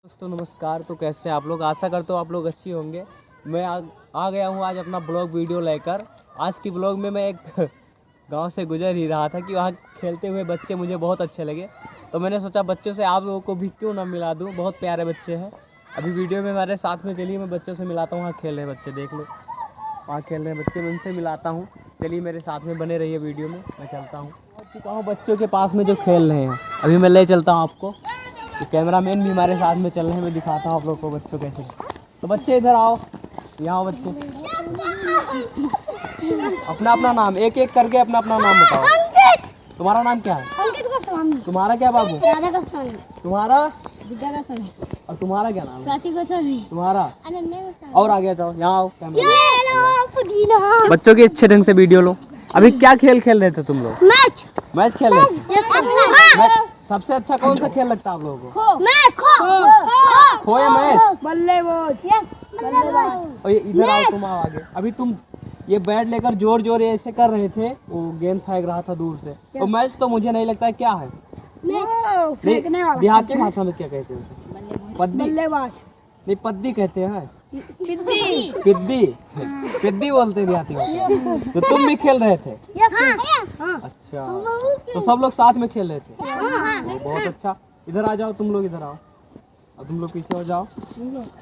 दोस्तों नमस्कार। तो कैसे हैं आप लोग? आशा करता हूँ आप लोग अच्छी होंगे। मैं आ गया हूँ आज अपना ब्लॉग वीडियो लेकर। आज की ब्लॉग में मैं एक गांव से गुजर ही रहा था कि वहाँ खेलते हुए बच्चे मुझे बहुत अच्छे लगे, तो मैंने सोचा बच्चों से आप लोगों को भी क्यों ना मिला दूँ। बहुत प्यारे बच्चे हैं। अभी वीडियो में हमारे साथ में, चलिए मैं बच्चों से मिलाता हूँ। वहाँ खेल रहे बच्चे, देख लो वहाँ खेल रहे बच्चे, मैं उनसे मिलाता हूँ। चलिए मेरे साथ में बने रहिए वीडियो में, मैं चलता हूँ। चुका हूँ बच्चों के पास में जो खेल रहे हैं, अभी मैं ले चलता हूँ आपको। तो कैमरामैन भी हमारे साथ में चल रहे हैं, मैं दिखाता हूँ आप लोग को बच्चों कैसे। तो बच्चे इधर आओ, यहाँ आओ बच्चे। अपना अपना नाम एक एक करके अपना अपना नाम बताओ। तुम्हारा नाम क्या है? अंकित गोस्वामी। तुम्हारा क्या बाबू? राधा गोस्वामी। तुम्हारा? विद्या गोस्वामी। और तुम्हारा क्या नाम है? स्वाति गोस्वामी। तुम्हारा? अनन्या गोस्वामी। और आगे जाओ, यहाँ आओ कैमरा। हेलो पुदीना। बच्चों के अच्छे ढंग से वीडियो लो। अभी क्या खेल खेल रहे थे तुम लोग? मैच खेल रहे थे। सबसे अच्छा कौन सा खेल लगता है आप लोगों को? खो या मैच? बल्लेबाज। बल्लेबाज। और ये इधर आओ, तुम आओ आगे। अभी तुम ये बैट लेकर जोर जोर ऐसे कर रहे थे, वो गेंद फेंक रहा था दूर से। तो मैच तो मुझे नहीं लगता है क्या है। देहाती भाषा में क्या कहते हैं? पद्दी? बल्लेबाज। नहीं, पद्दी कहते हैं। पिद्दी पिद्दी बोलते हैं देहाती भाषा में। तो तुम भी खेल रहे थे? अच्छा, तो सब लोग साथ में खेल रहे थे। बहुत अच्छा। इधर आ जाओ तुम लोग, इधर आओ। और तुम लोग पीछे हो जाओ,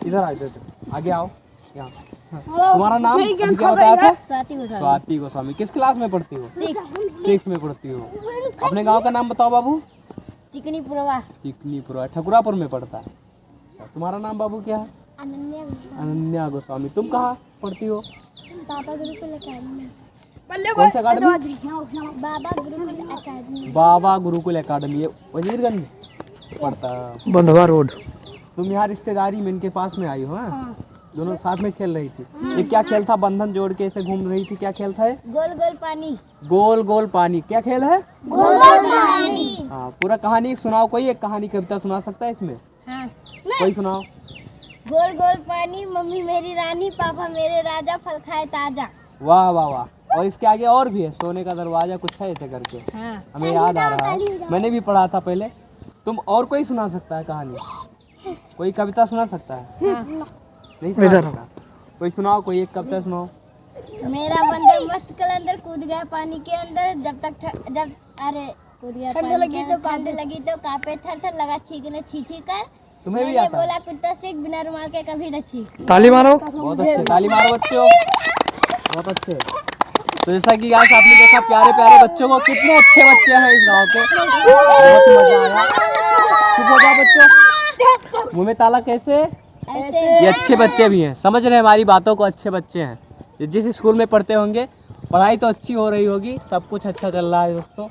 इधर आ जाओ, आगे आओ यहाँ। तुम्हारा नाम अभी क्या बताया था? स्वाति गोस्वामी। किस क्लास में पढ़ती हो? 6 में पढ़ती हो। अपने गांव का नाम बताओ बाबू। चिकनीपुरवा ठकुरापुर में पड़ता है। अच्छा, तुम्हारा नाम बाबू क्या है? अनन्या गोस्वामी। तुम कहाँ पढ़ती हो? बाबा गुरुकुल अकेडमी। कौन सा अकाडमी? बाबा गुरुकुल अकेडमी। बाबा गुरुकुल अकाडमी, वजीरगंज पड़ता है, बंधवा रोड। तुम यहाँ रिश्तेदारी में इनके पास में आई हो? दोनों साथ में खेल रही थी। ये क्या खेल था? बंधन जोड़ के ऐसे घूम रही थी, क्या खेल था? गोल गोल पानी। गोल गोल पानी। क्या खेल है? गोल गोल पानी। हाँ, पूरा कहानी सुनाओ। कोई एक कहानी कविता सुना सकता है इसमें? हाँ। कोई सुनाओ। गोल गोल पानी, मम्मी मेरी रानी, पापा मेरे राजा, फल खाए ताजा। वाह वाह वाह। और इसके आगे और भी है, सोने का दरवाजा कुछ है ऐसे करके। हाँ। हमें याद आ रहा है, मैंने भी पढ़ा था पहले। तुम और कोई सुना सकता है कहानी? कोई कविता सुना सकता है? हाँ। नहीं सुना सकता? कोई सुनाओ, कोई एक कविता सुनाओ। मेरा बंदर मस्त कलंदर, कूद गया पानी के अंदर, जब कूद गया ठंड लगी तो कांपे थर थर, लगा छींकने छी छी कर। तुम्हें भी मैंने आता है? बोला कुत्ता सीख, बिना रुमाल के कभी न छींक। ताली मारो। बहुत अच्छे, ताली मारो बच्चों, बहुत अच्छे। तो जैसा कि आज आपने देखा प्यारे प्यारे बच्चों को, कितने अच्छे बच्चे हैं इस गांव के। बहुत मजा आया। चुप हो जाओ बच्चों, मुंह में ताला कैसे? ऐसे। ये अच्छे बच्चे भी हैं, समझ रहे हैं हमारी बातों को। अच्छे बच्चे हैं, ये जिस स्कूल में पढ़ते होंगे। पढ़ाई तो अच्छी हो रही होगी, सब कुछ अच्छा चल रहा है दोस्तों।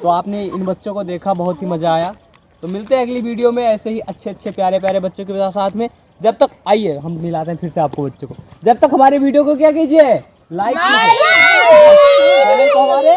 तो आपने इन बच्चों को देखा, बहुत ही मज़ा आया। तो मिलते हैं अगली वीडियो में ऐसे ही अच्छे अच्छे प्यारे प्यारे बच्चों के साथ में। जब तक आइए हम मिलाते हैं फिर से आपको बच्चों को। जब तक हमारे वीडियो को क्या कीजिए, लाइक कीजिए, चैनल को हमारे